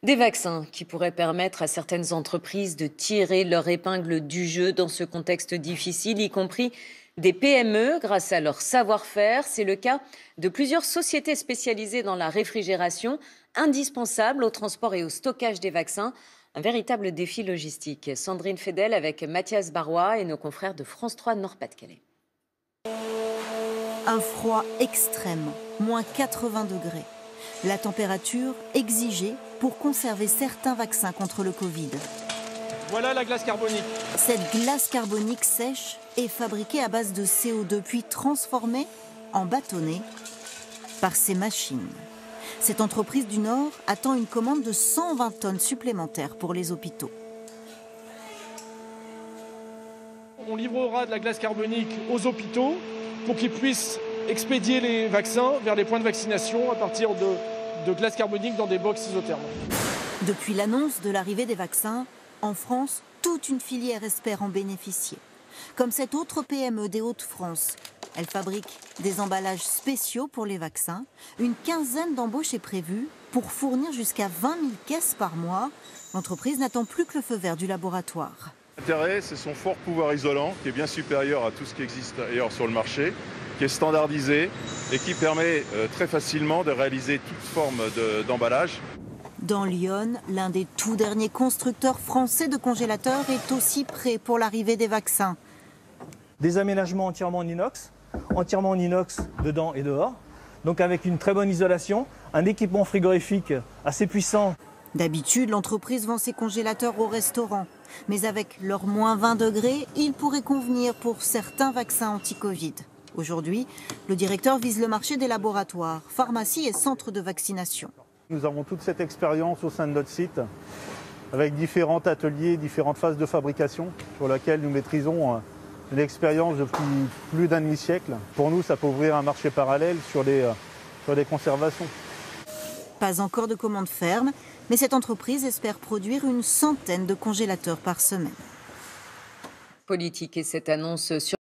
Des vaccins qui pourraient permettre à certaines entreprises de tirer leur épingle du jeu dans ce contexte difficile, y compris des PME grâce à leur savoir-faire. C'est le cas de plusieurs sociétés spécialisées dans la réfrigération, indispensables au transport et au stockage des vaccins. Un véritable défi logistique. Sandrine Fedel avec Mathias Barrois et nos confrères de France 3 Nord-Pas-de-Calais. Un froid extrême, moins 80 degrés. La température exigée pour conserver certains vaccins contre le Covid. Voilà la glace carbonique. Cette glace carbonique sèche est fabriquée à base de CO2 puis transformée en bâtonnet par ces machines. Cette entreprise du Nord attend une commande de 120 tonnes supplémentaires pour les hôpitaux. On livrera de la glace carbonique aux hôpitaux pour qu'ils puissent expédier les vaccins vers les points de vaccination à partir de glace carbonique dans des box isothermes. Depuis l'annonce de l'arrivée des vaccins, en France, toute une filière espère en bénéficier. Comme cette autre PME des Hauts-de-France. Elle fabrique des emballages spéciaux pour les vaccins. Une quinzaine d'embauches est prévue pour fournir jusqu'à 20 000 caisses par mois. L'entreprise n'attend plus que le feu vert du laboratoire. L'intérêt, c'est son fort pouvoir isolant qui est bien supérieur à tout ce qui existe ailleurs sur le marché, qui est standardisé et qui permet très facilement de réaliser toute forme d'emballage. Dans Lyon, l'un des tout derniers constructeurs français de congélateurs est aussi prêt pour l'arrivée des vaccins. Des aménagements entièrement en inox dedans et dehors, donc avec une très bonne isolation, un équipement frigorifique assez puissant. D'habitude, l'entreprise vend ses congélateurs au restaurant. Mais avec leurs moins 20 degrés, ils pourraient convenir pour certains vaccins anti-Covid. Aujourd'hui, le directeur vise le marché des laboratoires, pharmacies et centres de vaccination. Nous avons toute cette expérience au sein de notre site, avec différents ateliers, différentes phases de fabrication, sur laquelle nous maîtrisons une expérience depuis plus d'un demi-siècle. Pour nous, ça peut ouvrir un marché parallèle sur des conservations. Pas encore de commande ferme, mais cette entreprise espère produire une centaine de congélateurs par semaine. Politique et cette annonce sur